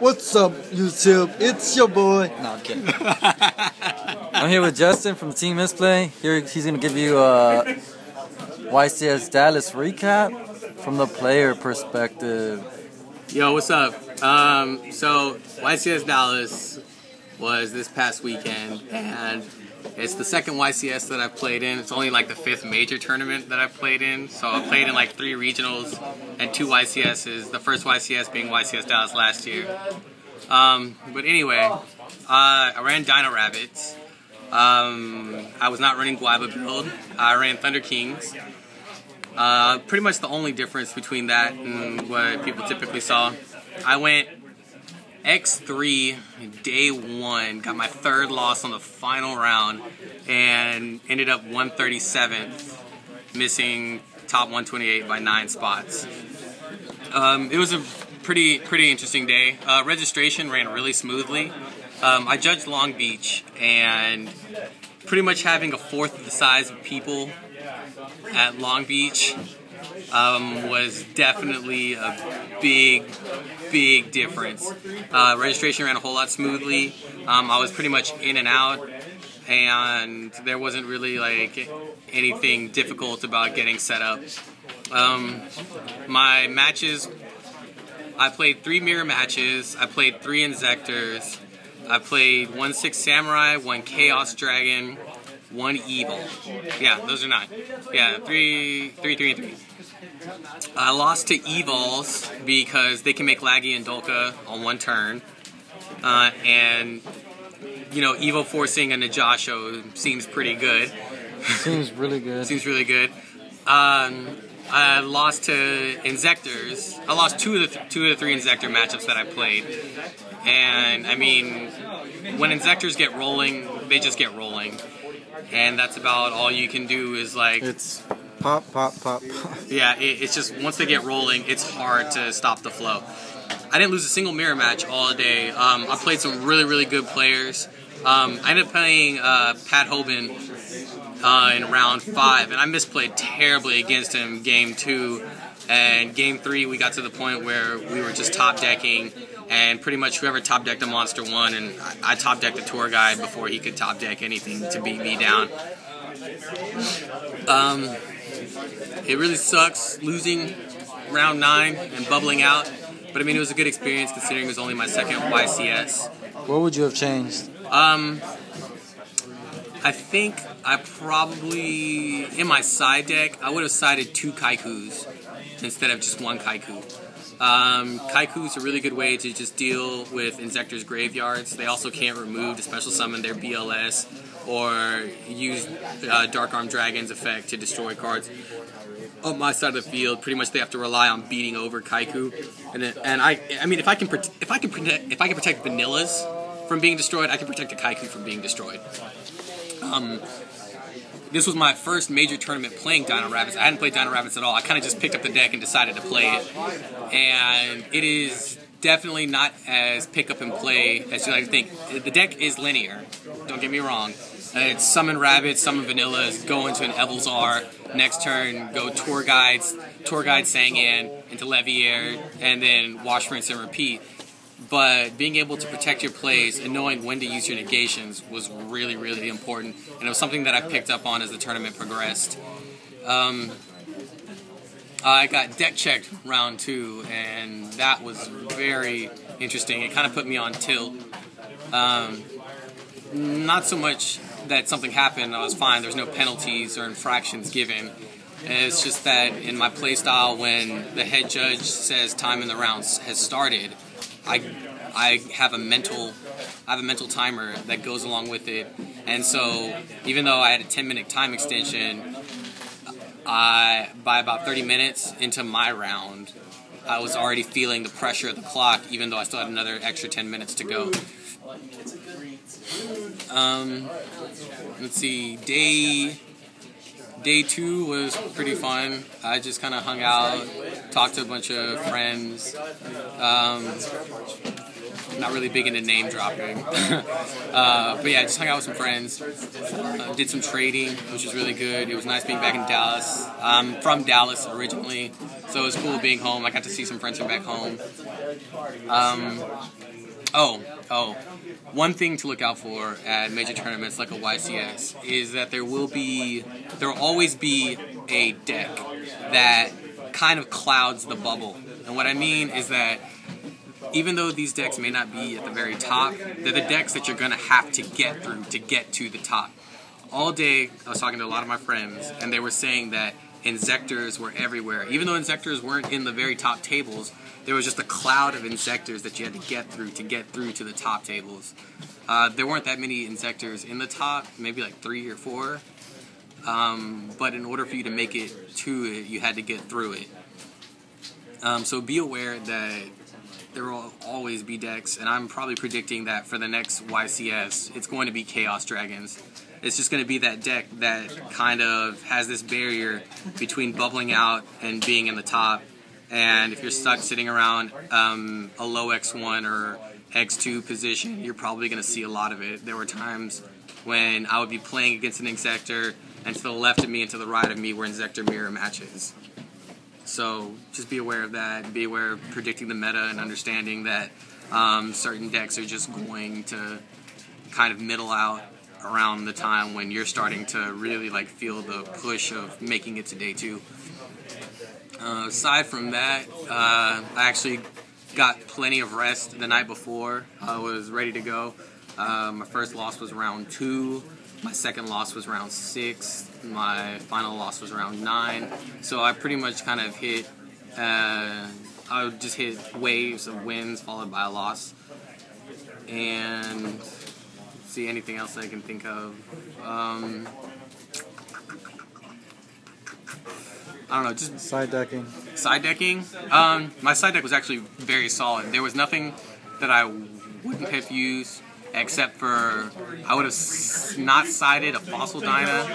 What's up, YouTube? It's your boy. No, I'm kidding. I'm here with Justin from Team Misplay. He's going to give you a YCS Dallas recap from the player perspective. Yo, what's up? So YCS Dallas was this past weekend, and it's the second YCS that I've played in. It's only like the 5th major tournament that I've played in. So I played in like 3 regionals and 2 YCSs. The first YCS being YCS Dallas last year. But anyway, I ran Dino Rabbits. I was not running Guava build. I ran Thunder Kings. Pretty much the only difference between that and what people typically saw. I went X3 day 1, got my 3rd loss on the final round, and ended up 137th, missing top 128 by 9 spots. It was a pretty interesting day. Registration ran really smoothly. I judged Long Beach, and pretty much having a 4th of the size of people at Long Beach was definitely a big difference. Registration ran a whole lot smoothly. I was pretty much in and out, and there wasn't really like anything difficult about getting set up. My matches, I played 3 mirror matches. I played 3 Inzectors. I played 1 6 Samurai, 1 Chaos Dragon, 1 Evil. Yeah, those are 9. Yeah, 3, and 3. I lost to Evils because they can make Laggy and Dolka on 1 turn. And, you know, Evil forcing a Najasho seems pretty good. Seems really good. Seems really good. I lost to Inzectors. I lost 2 of the 3 Inzector matchups that I played. And, I mean, when Inzectors get rolling, they just get rolling. And that's about all you can do is, like... It's pop, pop, pop, pop. Yeah, it's just, once they get rolling, it's hard to stop the flow. I didn't lose a single mirror match all day. I played some really good players. I ended up playing Pat Hoban in round 5, and I misplayed terribly against him game 2. And game 3, we got to the point where we were just top decking, and pretty much whoever top decked a monster won, and I top decked a tour guide before he could top deck anything to beat me down. It really sucks losing round 9 and bubbling out, but I mean, it was a good experience considering it was only my 2nd YCS. What would you have changed? I think I probably, in my side deck, I would have sided 2 Kaikus instead of just 1 Kaiku. Kaiku is a really good way to just deal with Inzector's graveyards. They also can't remove to special summon their BLS or use Dark Arm Dragon's effect to destroy cards. On my side of the field, pretty much they have to rely on beating over Kaiku. And I mean, if I can protect vanillas from being destroyed, I can protect a Kaiku from being destroyed. This was my first major tournament playing Dino Rabbits. I hadn't played Dino Rabbits at all. I kind of just picked up the deck and decided to play it. And it is definitely not as pick up and play as you like to think. The deck is linear, don't get me wrong. It's summon rabbits, summon vanillas, go into an Evilzar, next turn go Tour Guide Sangan into Leviair, and then wash, rinse, and repeat. But being able to protect your plays and knowing when to use your negations was really important, and it was something that I picked up on as the tournament progressed. I got deck checked round 2, and that was very interesting. It kind of put me on tilt. Not so much that something happened, I was fine, there's no penalties or infractions given. It's just that in my playstyle, when the head judge says time in the rounds has started, I have a mental timer that goes along with it, and so even though I had a 10-minute time extension, by about 30 minutes into my round, I was already feeling the pressure of the clock, even though I still had another extra 10 minutes to go. Let's see, Day 2 was pretty fun. I just kind of hung out, talked to a bunch of friends. Not really big into name dropping. But yeah, just hung out with some friends. Did some trading, which was really good. It was nice being back in Dallas. I'm from Dallas originally, so it was cool being home. I got to see some friends from back home. Oh. One thing to look out for at major tournaments like a YCS is that there will always be a deck that kind of clouds the bubble. And what I mean is that even though these decks may not be at the very top, they're the decks that you're going to have to get through to get to the top. All day, I was talking to a lot of my friends, and they were saying that Inzectors were everywhere. Even though Inzectors weren't in the very top tables, there was just a cloud of Inzectors that you had to get through to the top tables. There weren't that many Inzectors in the top, maybe like 3 or 4. But in order for you to make it to it, you had to get through it. So be aware that there will always be decks, and I'm probably predicting that for the next YCS, it's going to be Chaos Dragons. It's just going to be that deck that kind of has this barrier between bubbling out and being in the top. And if you're stuck sitting around a low X1 or X2 position, you're probably going to see a lot of it. There were times when I would be playing against an Inzector, and to the left of me and to the right of me were Inzector mirror matches. So just be aware of that. Be aware of predicting the meta and understanding that certain decks are just going to kind of middle out around the time when you're starting to really like feel the push of making it to day 2. Aside from that, I actually got plenty of rest the night before. I was ready to go. My first loss was round 2. My second loss was round 6. My final loss was round 9. So I pretty much kind of hit, I would just hit waves of wins followed by a loss. And see anything else I can think of. I don't know, just Side decking. Side decking? My side deck was actually very solid. There was nothing that I wouldn't have used except for I would have not sided a Fossil Dyna